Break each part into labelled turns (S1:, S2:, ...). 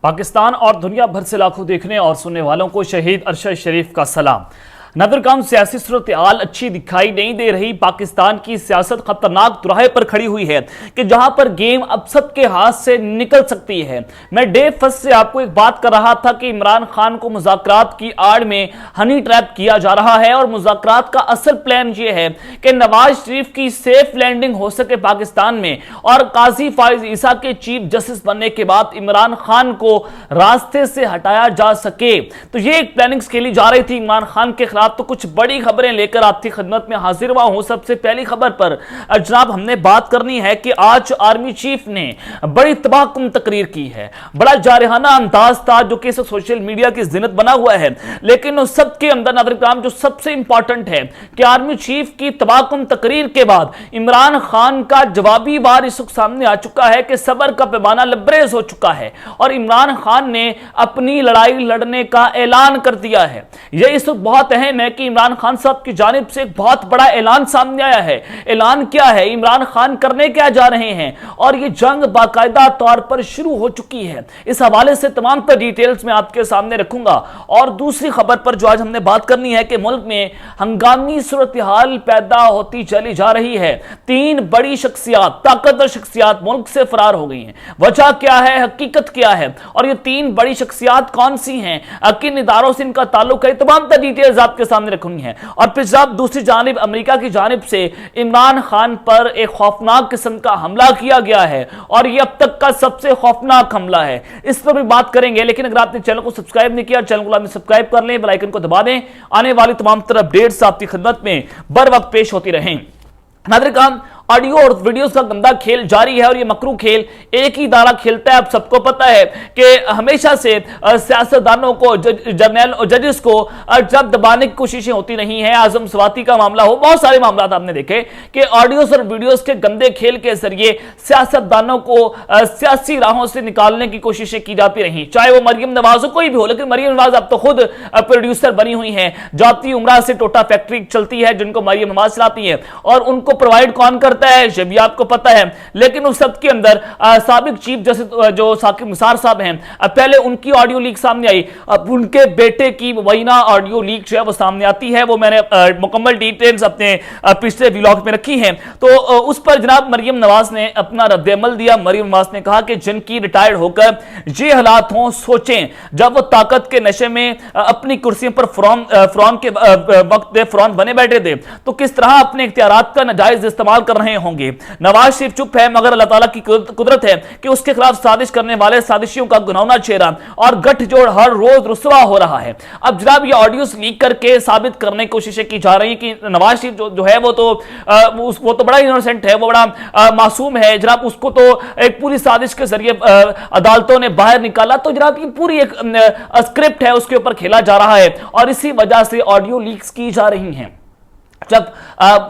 S1: पाकिस्तान और दुनिया भर से लाखों देखने और सुनने वालों को शहीद अरशद शरीफ का सलाम। नदरकाम सियासी सूरत हाल अच्छी दिखाई नहीं दे रही। पाकिस्तान की सियासत खतरनाक दुराहे पर खड़ी हुई है कि जहां पर गेम अब सबके हाथ से निकल सकती है। मैं डे फर्स्ट से आपको एक बात कर रहा था कि इमरान खान को मुज़ाकरात की आड़ में हनी ट्रैप किया जा रहा है और मुज़ाकरात का असल प्लान ये है कि नवाज शरीफ की सेफ लैंडिंग हो सके पाकिस्तान में और काजी फाइज ईसा के चीफ जस्टिस बनने के बाद इमरान खान को रास्ते से हटाया जा सके। तो ये एक प्लानिंग्स खेली जा रही थी इमरान खान के खिलाफ। तो कुछ बड़ी खबरें लेकर आपकी खिदमत में हाजिर हुआ हूं। सबसे पहली खबर पर जनाब हमने बात करनी है कि आज आर्मी चीफ ने बड़ी तबाहकुन तकरीर की है। बड़ा जारहाना अंदाज था जो कि सोशल मीडिया की जिन्नत बना हुआ है, लेकिन उस सब के अंदर नाज़रीन जो सबसे इंपॉर्टेंट है कि आर्मी चीफ की तबाहकुन तकरीर के बाद इमरान खान का जवाबी वार इस वक्त सामने आ चुका है कि सबर का पैमाना लबरेज हो चुका है और इमरान खान ने अपनी लड़ाई लड़ने का ऐलान कर दिया है। यह इस वक्त बहुत अहम है कि इमरान खान साहब की जानिब से एक बहुत बड़ा ऐलान सामने आया है। ऐलान क्या है, इमरान खान करने क्या जा रहे हैं और ये जंग बाकायदा तौर पर शुरू हो चुकी है। इस हवाले से तमाम तर डिटेल्स मैं आपके सामने रखूंगा। और दूसरी खबर पर जो आज हमने बात करनी है कि मुल्क में हंगामी सूरत हाल पैदा होती चली जा रही है। तीन बड़ी शख्सियात, ताकतवर शख्सियात मुल्क से फरार हो गई हैं। वजह क्या है, हकीकत क्या है और ये तीन बड़ी शख्सियात कौन सी हैं, किन इदारों से इनका ताल्लुक है, तमाम तर डिटेल्स आपके सामने रखनी है। और फिर जब दूसरी जानिब अमेरिका की जानिब से इमरान खान पर एक खौफनाक किस्म का हमला किया गया है और यह अब तक का सबसे खौफनाक हमला है, इस पर भी बात करेंगे। लेकिन अगर आपने चैनल को सब्सक्राइब नहीं किया, चैनल को सब्सक्राइब कर लें, बेल आइकन को दबा दें। आने वाली तमाम तरह अपडेट्स आपकी खिदमत में बर वक्त पेश होती रहें। नाज़रीन ऑडियो और वीडियोस का गंदा खेल जारी है और ये मकरू खेल एक ही इदारा खेलता है। अब सबको पता है कि हमेशा से सियासतदानों को, जर्नल और जजेस को जब दबाने की कोशिशें होती रही हैं। आजम स्वाति का मामला हो, बहुत सारे मामला आपने देखे कि ऑडियोस और वीडियोस के गंदे खेल के जरिए सियासतदानों को सियासी राहों से निकालने की कोशिशें की जाती रही, चाहे वो मरियम नवाज हो, कोई भी हो। लेकिन मरियम नवाज अब तो खुद प्रोड्यूसर बनी हुई हैं। जाती उमरा से टोटा फैक्ट्री चलती है जिनको मरियम नवाज चलाती है और उनको प्रोवाइड कौन करता है, ये भी आपको पता है। लेकिन उस सब के अंदर साबिक चीफ जस्टिस जो साकिब निसार साहब हैं, पहले उनकी ऑडियो लीक सामने आई, अब उनके बेटे की वहीना ऑडियो लीक जो है वो सामने आती है। वो मैंने मुकम्मल डिटेल्स अपने पिछले व्लॉग में रखी हैं। तो उस पर जनाब मरियम नवाज ने अपना रद्द-ए-अमल दिया। मरियम नवाज ने कहा कि जिनकी रिटायर्ड होकर ये हालात हों, सोचें जब वो ताकत के नशे में अपनी कुर्सियों पर फ़िरौन के वक्त फ़िरौन बने बैठे थे तो किस तरह अपने इख्तियारात का नाजायज इस्तेमाल कर रहे होंगे। नवाज शरीफ चुप है, मगर अल्लाह ताला की कुदरत है कि उसके खिलाफ साजिश करने वाले साजिशियों का गुनाहों चेहरा और गठजोड़ हर रोज रुसवा हो रहा है। अब जनाब ये ऑडियोस लीक करके साबित करने की कोशिशें की जा रही है कि नवाज शरीफ जो है वो तो बड़ा इनोसेंट है, वो बड़ा मासूम है जनाब। उसको तो एक पूरी साजिश के जरिए अदालतों ने बाहर निकाला। तो जनाब ये पूरी एक स्क्रिप्ट है, उसके ऊपर खेला जा रहा है और इसी वजह से ऑडियो लीक्स की जा रही हैं। जब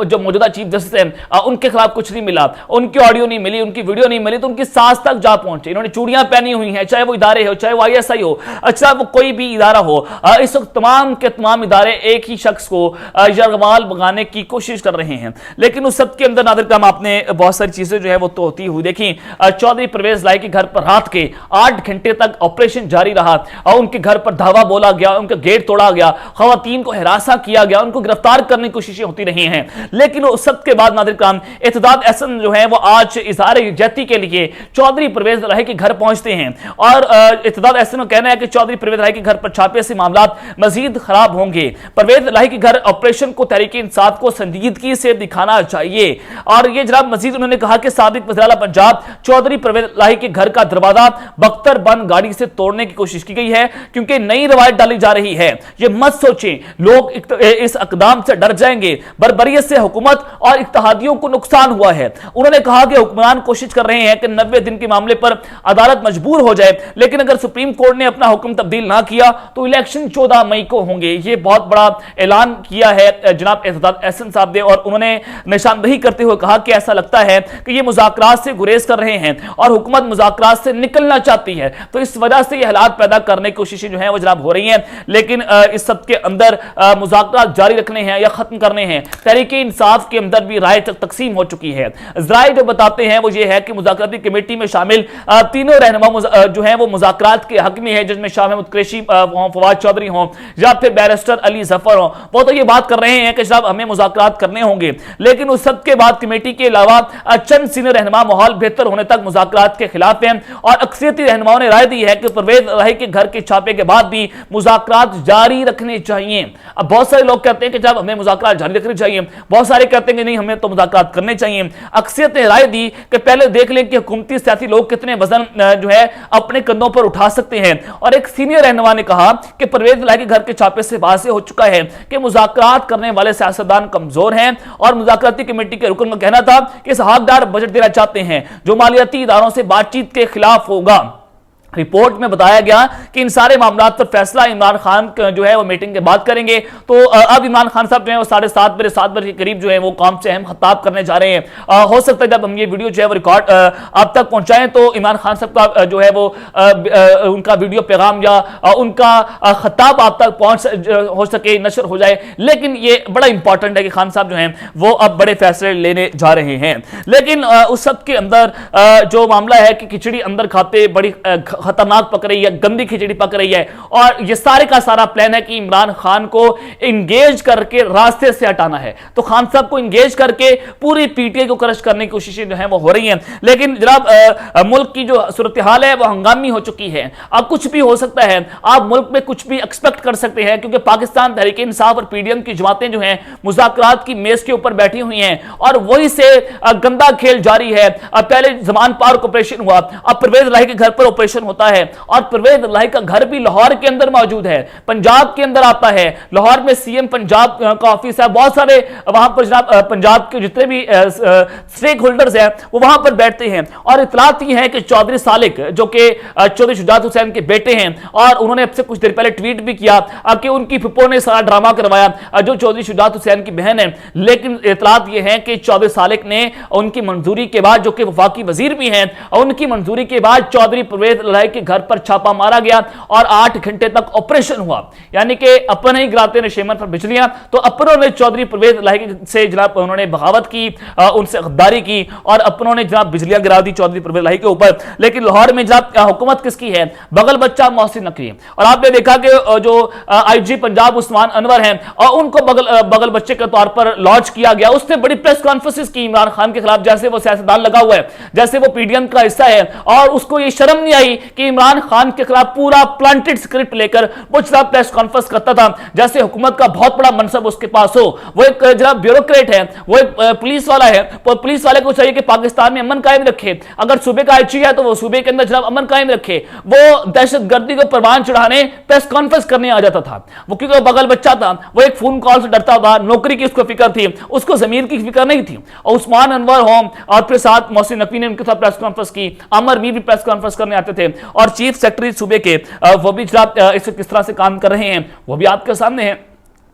S1: जो मौजूदा चीफ जस्टिस हैं उनके खिलाफ कुछ नहीं मिला, उनकी ऑडियो नहीं मिली, उनकी वीडियो नहीं मिली, तो उनकी सास तक जा पहुंचे। इन्होंने चूड़ियां पहनी हुई हैं, चाहे वो इदारे हो, चाहे वो ISI हो, अच्छा वो कोई भी इदारा हो। इस वक्त तमाम के तमाम इदारे एक ही शख्स को यरगमाल भगाने की कोशिश कर रहे हैं। लेकिन उस सब के अंदर नाज़रीन आपने बहुत सारी चीजें जो है वो तो होती हुई देखी। चौधरी परवेज लाई के घर पर रात के 8 घंटे तक ऑपरेशन जारी रहा और उनके घर पर धावा बोला गया, उनका गेट तोड़ा गया, खवातीन को हिरासा किया गया, उनको गिरफ्तार करने की कोशिश होती रही हैं। लेकिन उस सब के बाद नाज़रीन इत्तेदाद एहसन जो है वो आज इज़हार यकजहती के लिए चौधरी परवेज लाही के घर पहुंचते हैं और इत्तेदाद एहसन का कहना है कि चौधरी परवेज लाही के घर पर छापे से मामला मजीद खराब होंगे। परवेज लाही के घर ऑपरेशन को तहरीक इंसाफ को संजीदगी से दिखाना चाहिए। और ये जनाब मजीद उन्होंने कहा कि साबिक वज़ीर आला पंजाब चौधरी परवेज लाही के घर का दरवाजा बख्तर बंद गाड़ी से तोड़ने की कोशिश की गई है क्योंकि नई रवायत डाली जा रही है। ये मत सोचें, लोग इस इकदाम से डर जाएंगे। बर्बरियत से हुकूमत और इत्तेहादियों को नुकसान हुआ है। उन्होंने कहा कि हुक्मरान कोशिश कर रहे हैं कि 90 दिन के मामले पर अदालत मजबूर हो जाए, लेकिन अगर सुप्रीम कोर्ट ने अपना हुक्म तब्दील ना किया तो इलेक्शन 14 मई को होंगे। ये बहुत बड़ा ऐलान किया है जनाब इत्तेदाद एहसन साहब ने और उन्होंने निशानदही करते हुए कहा कि ऐसा लगता है कि ये मुज़ाकरात से गुरेज कर रहे हैं और हुकूमत मुज़ाकरात से निकलना चाहती है। तो इस वजह से ये हालात पैदा करने की कोशिशें जो है वो जनाब हो रही हैं। लेकिन इस सब के अंदर मुज़ाकरात जारी रखने हैं या खत्म करने करने हैं। तहरीक इंसाफ के अंदर भी राय तकसीम हो चुकी है। ज़राए जो बताते हैं वो ये है कि मुज़ाकराती कमेटी में शामिल तीनों रहनुमा जो हैं वो मुज़ाकरात के हक में है, जिसमें शाह महमूद कुरैशी हों, फवाद चौधरी हों या फिर बैरिस्टर अली ज़फ़र हों। वो तो ये बात कर रहे हैं कि जनाब हमें मुज़ाकरात करने होंगे, लेकिन उस सब के बाद कमेटी के अलावा चंद सीनियर रहनुमा माहौल बेहतर होने तक मुज़ाकरात के खिलाफ हैं और अक्सरियती रहनुमाओं ने राय दी है कि परवेज़ इलाही के घर के छापे के बाद भी मुज़ाकरात जारी रखने चाहिए। अब बहुत सारे लोग कहते हैं कि जब हमें मुज़ाकरात जारी रखने चाहिए, बहुत सारे कहते हैं कि नहीं हमें तो मुज़ाकरात करने चाहिए। अक्सरियत ने राय दी कि पहले देख लें कि हुकूमती सियासी लोग कितने वजन जो है अपने कंधों पर उठा सकते हैं। और एक सीनियर रहनुमा ने कहा कि परवेज़ इलाही के घर के छापे से वाज़ेह हो चुका है कि मुज़ाकरात करने वाले सियासतदान कमजोर हैं और मुज़ाकराती कमेटी के रुकन का कहना था कि इस हकदार बजट देना चाहते हैं जो मालियाती इदारों से बातचीत के खिलाफ होगा। रिपोर्ट में बताया गया कि इन सारे मामलात पर फैसला इमरान खान जो है वो मीटिंग के बाद करेंगे। तो अब इमरान खान साहब जो है वो 7:30 बजे के करीब जो है वो काम से अहम खिताब करने जा रहे हैं। हो सकता है जब हम ये वीडियो जो है वो रिकॉर्ड आप तक पहुंचाएं तो इमरान खान साहब का जो है वो उनका वीडियो पैगाम या उनका खिताब आप तक पहुंच हो सके, नशर हो जाए। लेकिन ये बड़ा इंपॉर्टेंट है कि खान साहब जो हैं वो अब बड़े फैसले लेने जा रहे हैं। लेकिन उस सब के अंदर जो मामला है कि खिचड़ी अंदर खाते बड़ी खतरनाक पक रही है, गंदी खिचड़ी पक रही है और ये सारे का सारा प्लान है कि इमरान खान को इंगेज करके रास्ते से हटाना है। तो खान साहब को इंगेज करके पूरी पीटीआई को क्रश करने की कोशिशें जो है वो हो रही हैं। लेकिन जनाब मुल्क की जो सूरत हाल है वो हंगामी हो चुकी है। अब कुछ भी हो सकता है, आप मुल्क में कुछ भी एक्सपेक्ट कर सकते हैं क्योंकि पाकिस्तान तहरीक इंसाफ और पीडीएम की जमातें जो हैं मुज़ाकरात की मेज के ऊपर बैठी हुई हैं और वही से गंदा खेल जारी है। पहले ज़मान पार्क ऑपरेशन हुआ, अब परवेज़ इलाही के घर पर ऑपरेशन होता है और परवेज़ इलाही का घर भी लाहौर के अंदर मौजूद है, पंजाब के अंदर आता है। लाहौर में सीएम पंजाब का ऑफिस है, बहुत सारे वहां पर जनाब पंजाब के जितने भी स्टेक होल्डर्स हैं वो वहां पर बैठते हैं। और इतलात ये है कि चौधरी सालिक जो कि चौधरी शुजात हुसैन के बेटे हैं और उन्होंने अब से कुछ देर पहले ट्वीट भी किया कि उनकी फुप्पो ने सारा ड्रामा करवाया जो चौधरी शुजात हुसैन की बहन है। लेकिन इतलात ये है कि चौधरी सालिक ने उनकी मंजूरी के बाद, जो कि वफाकी वजीर भी हैं, उनकी मंजूरी के बाद चौधरी परवेज़ इलाही के घर पर छापा मारा गया और 8 घंटे तक ऑपरेशन हुआ। यानी कि अपने ही गिराते नशेमन पर बिजलियां, तो अपनों ने चौधरी परवेज़ इलाही से जनाब उन्होंने बगावत की, उनसे गद्दारी की और अपनों ने जनाब बिजलियां गिरा दी चौधरी परवेज़ इलाही के ऊपर। लेकिन लाहौर में जनाब हुकूमत किसकी है? बगल बच्चा मोहसिन नकवी। और आपने देखा कि जो आईजी पंजाब उस्मान अनवर हैं और उनको बगल बच्चे के तौर पर लॉन्च किया गया। उसने बड़ी प्रेस कॉन्फ्रेंस की इमरान खान के खिलाफ, जैसे वो सियासतदान लगा हुआ है, जैसे वो पीडीएम का हिस्सा है और उसको ये शर्म नहीं आई कि इमरान खान के खिलाफ पूरा प्लांटेड स्क्रिप्ट लेकर वो जनाब प्रेस कॉन्फ्रेंस करता था जैसे हुकूमत का बहुत बड़ा मनसब उसके पास हो। वो एक जनाब ब्यूरोक्रेट है, वो एक पुलिस वाला है। तो पुलिस वाले को चाहिए कि पाकिस्तान में अमन कायम रखे। अगर सूबे का आईजी है तो वो सूबे के अंदर जनाब अमन कायम रखे। वो दहशतगर्दी को परवान चढ़ाने प्रेस कॉन्फ्रेंस करने आ जाता था। वो क्योंकि बगल बच्चा था, वो एक फोन कॉल से डरता था, नौकरी की उसको फिक्र थी, उसको जमीन की फिक्र नहीं थी। और उस्मान अनवर होम और फिर साथ मोहसिन नकवी ने उनके साथ प्रेस कॉन्फ्रेंस की, आमिर मीर भी प्रेस कॉन्फ्रेंस करने आते थे और चीफ सेक्रेटरी सूबे के वो भी जनाब इस किस तरह से काम कर रहे हैं वो भी आपके सामने है।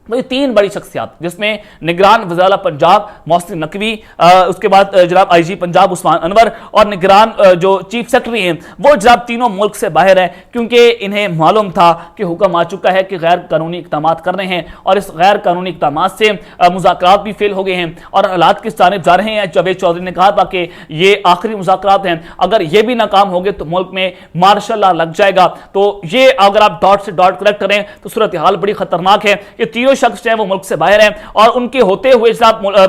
S1: वही 3 बड़ी शख्सियात जिसमें निगरान वज़ीर पंजाब मोहसिन नकवी, उसके बाद जनाब आईजी पंजाब उस्मान अनवर और निगरान जो चीफ सेक्रेटरी हैं वो जनाब तीनों मुल्क से बाहर हैं क्योंकि इन्हें मालूम था कि हुक्म आ चुका है कि गैर कानूनी इक़दाम करने हैं और इस गैर कानूनी इक़दाम से मुज़ाकरात भी फेल हो गए हैं और हालात किस जानिब जा रहे हैं। जावेद चौधरी ने कहा था कि ये आखिरी मुज़ाकरात हैं, अगर ये भी नाकाम हो गए तो मुल्क में मार्शल लॉ लग जाएगा। तो ये अगर आप डॉट से डॉट कनेक्ट करें तो सूरत हाल बड़ी खतरनाक है। ये तीनों शख्स हैं वो मुल्क से बाहर हैं और उनके होते हुए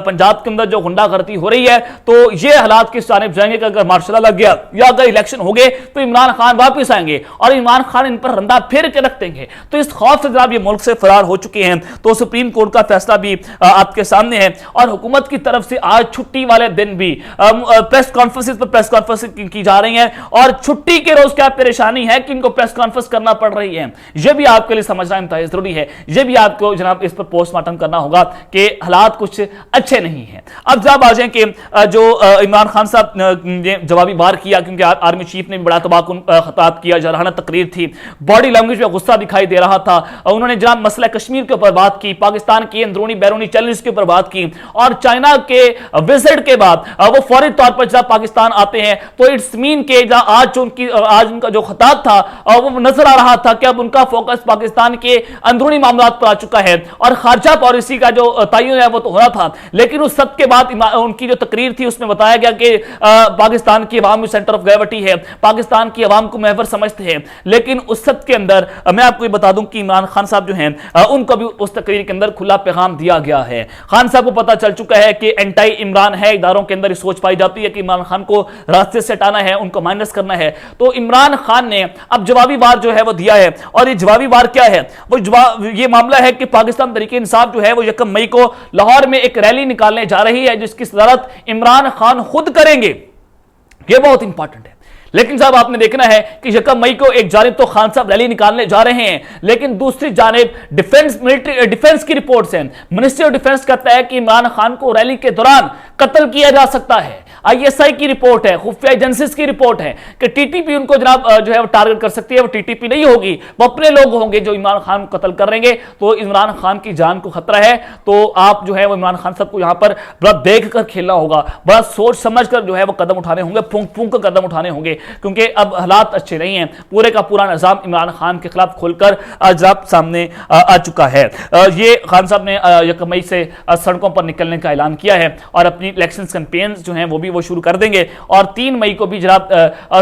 S1: पंजाब के अंदर जो गुंडागर्दी हो रही है तो ये हालात किस जानिब जाएंगे कि अगर मार्शल लॉ लग गया या अगर इलेक्शन हो गए तो इमरान खान वापस आएंगे और इमरान खान इन पर रंदा फेर के रख देंगे। तो इस खौफ से जनाब ये मुल्क से फरार हो चुके हैं। तो सुप्रीम कोर्ट का फैसला भी आपके सामने है और हुकूमत की तरफ से आज छुट्टी वाले दिन भी प्रेस कॉन्फ्रेंस पर प्रेस कॉन्फ्रेंस की जा रही है और छुट्टी के रोज क्या परेशानी है कि इनको प्रेस कॉन्फ्रेंस करना पड़ रही है। यह भी आपके लिए समझना इंतहाई जरूरी है। यह भी आपको जनाब इस पर पोस्टमार्टम करना होगा कि हालात कुछ अच्छे नहीं हैं। अब जब आ जाए कि जो इमरान खान साहब ने जवाबी वार किया क्योंकि आर्मी चीफ ने भी बड़ा तबाकुन खिताब किया, जराना तकरीर थी, बॉडी लैंग्वेज में गुस्सा दिखाई दे रहा था। उन्होंने जनाब मसला कश्मीर के ऊपर बात की, पाकिस्तान की अंदरूनी बैरूनी चैलेंज के ऊपर बात की और चाइना के विजिट के बाद वो फौरी तौर पर जब पाकिस्तान आते हैं तो इट्स मीन के आज उनका जो खिताब था वो नजर आ रहा था कि अब उनका फोकस पाकिस्तान के अंदरूनी मामलात पर आ चुका है और खारजा पॉलिसी का जो तयन है वो तो होना था, लेकिन उस सब के बाद उनकी जो तकरीर थी उसमें बताया गया कि पाकिस्तान की अवाम सेंटर ऑफ ग्रेविटी है, पाकिस्तान की अवाम को महवर समझते हैं। लेकिन उस सब के अंदर मैं आपको ये बता दूं कि इमरान खान साहब जो हैं उनको भी उस तकरीर के अंदर खुला पैगाम दिया गया है। खान साहब को पता चल चुका है कि एंटी इमरान है, इदारों के अंदर सोच पाई जाती है कि इमरान खान को रास्ते से हटाना है, उनको माइनस करना है। तो इमरान खान ने अब जवाबी वार जो है वो दिया है, और ये जवाबी वार क्या है, वो ये मामला है कि पाकिस्तान तहरीक इंसाफ जो है वो 1 मई को लाहौर में एक रैली निकालने जा रही है, जिसकी सदारत इमरान खान खुद करेंगे। ये बहुत इंपॉर्टेंट है। लेकिन साहब आपने देखना है कि 1 मई को एक जानिब तो खान साहब रैली निकालने जा रहे हैं, लेकिन दूसरी जानिब डिफेंस की रिपोर्ट्स हैं। मिनिस्ट्री ऑफ डिफेंस कहता है कि इमरान खान को रैली के दौरान कत्ल किया जा सकता है। आईएसआई की रिपोर्ट है, खुफिया एजेंसीज की रिपोर्ट है कि टीटीपी उनको जनाब जो है वो टारगेट कर सकती है। वो टीटीपी नहीं होगी, वो अपने लोग होंगे जो इमरान खान को कत्ल करेंगे। तो इमरान खान की जान को खतरा है, तो आप जो है वो इमरान खान साहब को यहां पर बड़ा देख कर खेलना होगा, बड़ा सोच समझ कर जो है वो कदम उठाने होंगे, फूंक कर कदम उठाने होंगे, क्योंकि अब हालात अच्छे नहीं हैं। पूरे का पूरा निजाम इमरान खान के खिलाफ खोलकर जनाब सामने आ चुका है। ये खान साहब ने 1 मई से सड़कों पर निकलने का ऐलान किया है और अपनी इलेक्शन कैंपेन जो हैं वो शुरू कर देंगे। और 3 मई को भी जनाब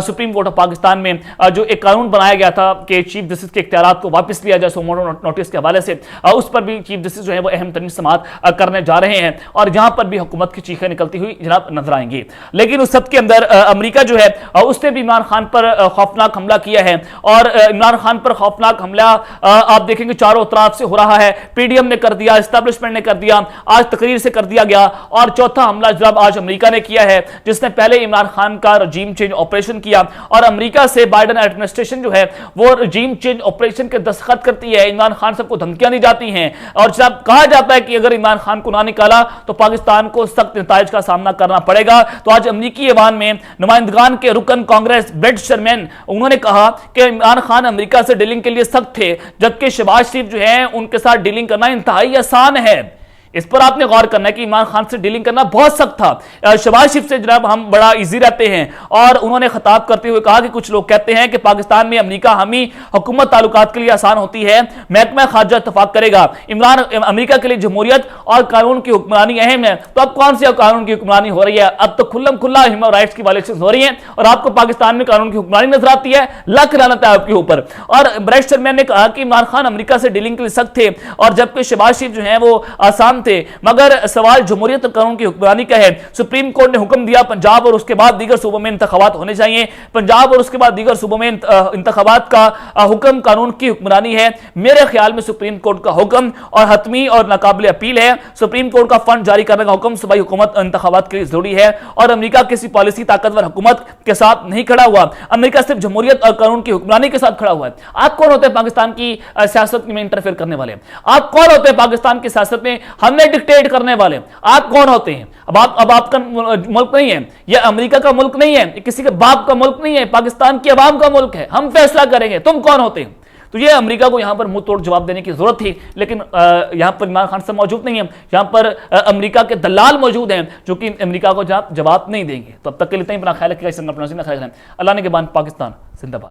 S1: सुप्रीम कोर्ट ऑफ पाकिस्तान में जो एक कानून बनाया गया था कि चीफ जस्टिस के इख्तियारात को वापस लिया जाए सुमो नोटिस के हवाले से, उस पर भी चीफ जस्टिस जो है वो अहम तरीन समाअत करने जा रहे हैं, और जहां पर भी हुकूमत की चीखें निकलती हुई जनाब नजर आएंगी। लेकिन उस सब के अंदर अमेरिका जो है उसने भी इमरान खान पर खौफनाक हमला किया है, और इमरान खान पर खौफनाक हमला आप देखेंगे चारों तरफ से हो रहा है। पीडीएम ने कर दिया, एस्टैब्लिशमेंट ने कर दिया, आज तकरीर से कर दिया गया, और चौथा हमला जनाब आज अमेरिका ने किया है, जिसने पहले इमरान खान का रजीम चेंज ऑपरेशन किया, और अमेरिका से बाइडेन एडमिनिस्ट्रेशन जो है वो रजीम चेंज ऑपरेशन के दस्तखत करती है। इमरान खान साहब को धमकियां दी जाती हैं, और जब कहा जाता है कि अगर इमरान खान को ना निकाला तो पाकिस्तान को सख्त नताइज का सामना करना पड़ेगा। तो आज अमेरिकी ऐवान में नुमाइंदगान के रुकन कांग्रेस ब्रेड शर्मैन उन्होंने कहा कि इमरान खान अमेरिका से डीलिंग के लिए सख्त थे, जबकि शहबाज शरीफ जो है उनके साथ डीलिंग करना इंतहाई आसान है। इस पर आपने गौर करना है कि इमरान खान से डीलिंग करना बहुत सख्त था। शहबाज शरीफ से जनाब हम बड़ा इजी रहते हैं, और उन्होंने खिताब करते हुए कहा कि कुछ लोग कहते हैं कि पाकिस्तान में अमेरिका हमी हुकूमत ताल्लुकात के लिए आसान होती है, महकमा खारजा इत्तफाक करेगा। अमेरिका के लिए जमहूरियत और कानून की हुक्मरानी अहम है। तो अब कौन सी कानून की हुक्मरानी हो रही है? अब तो खुल्लम खुल्ला ह्यूमन राइट्स की वायलेशन हो रही है, और आपको पाकिस्तान में कानून की हुक्मरानी नजर आती है। लख लानत है आपके ऊपर। और ब्रेड शर्मैन ने कहा कि इमरान खान अमेरिका से डीलिंग के लिए सख्त थे, और जबकि शहबाज शरीफ जो है वो आसान थे। मगर सवाल जमहूरियत और कानून की हुक्मरानी का है। सुप्रीम कोर्ट ने हुक्म दिया पंजाब और उसके बाद दीगर सूबों में इंतखाबात होने चाहिए। पंजाब और उसके बाद दीगर सूबों में इंतखाबात का हुक्म कानून की हुक्मरानी है। मेरे ख्याल में सुप्रीम कोर्ट का हुक्म और हतमी और नाकाबिल अपील है। सुप्रीम कोर्ट का फंड जारी करने का हुक्म सूबाई हुकूमत इंतखाबात के लिए जरूरी है, और अमेरिका किसी पॉलिसी ताकतवर हुकूमत के साथ नहीं खड़ा हुआ। अमेरिका सिर्फ जमहूरियत और कानून की हुक्मरानी के साथ खड़ा हुआ है। आप कौन होते हैं पाकिस्तान की सियासत में इंटरफेयर करने वाले? आप कौन होते हैं पाकिस्तान की सियासत में हमने डिक्टेट करने वाले? आप कौन होते हैं? अब आपका मुल्क नहीं है, यह अमेरिका का मुल्क नहीं है, किसी के बाप का मुल्क नहीं है, पाकिस्तान की आवाम का मुल्क है। हम फैसला करेंगे, तुम कौन होते हैं? तो ये अमेरिका को यहां पर मुंह तोड़ जवाब देने की जरूरत थी, लेकिन यहां पर इमरान खान साहब मौजूद नहीं है। यहां पर अमेरिका के दलाल मौजूद हैं जो कि अमेरिका को जवाब नहीं देंगे। तो अब तक के लिए इतना ही। अपना ख्याल रखिएगा। अल्लाह ने के बाद पाकिस्तान जिंदाबाद।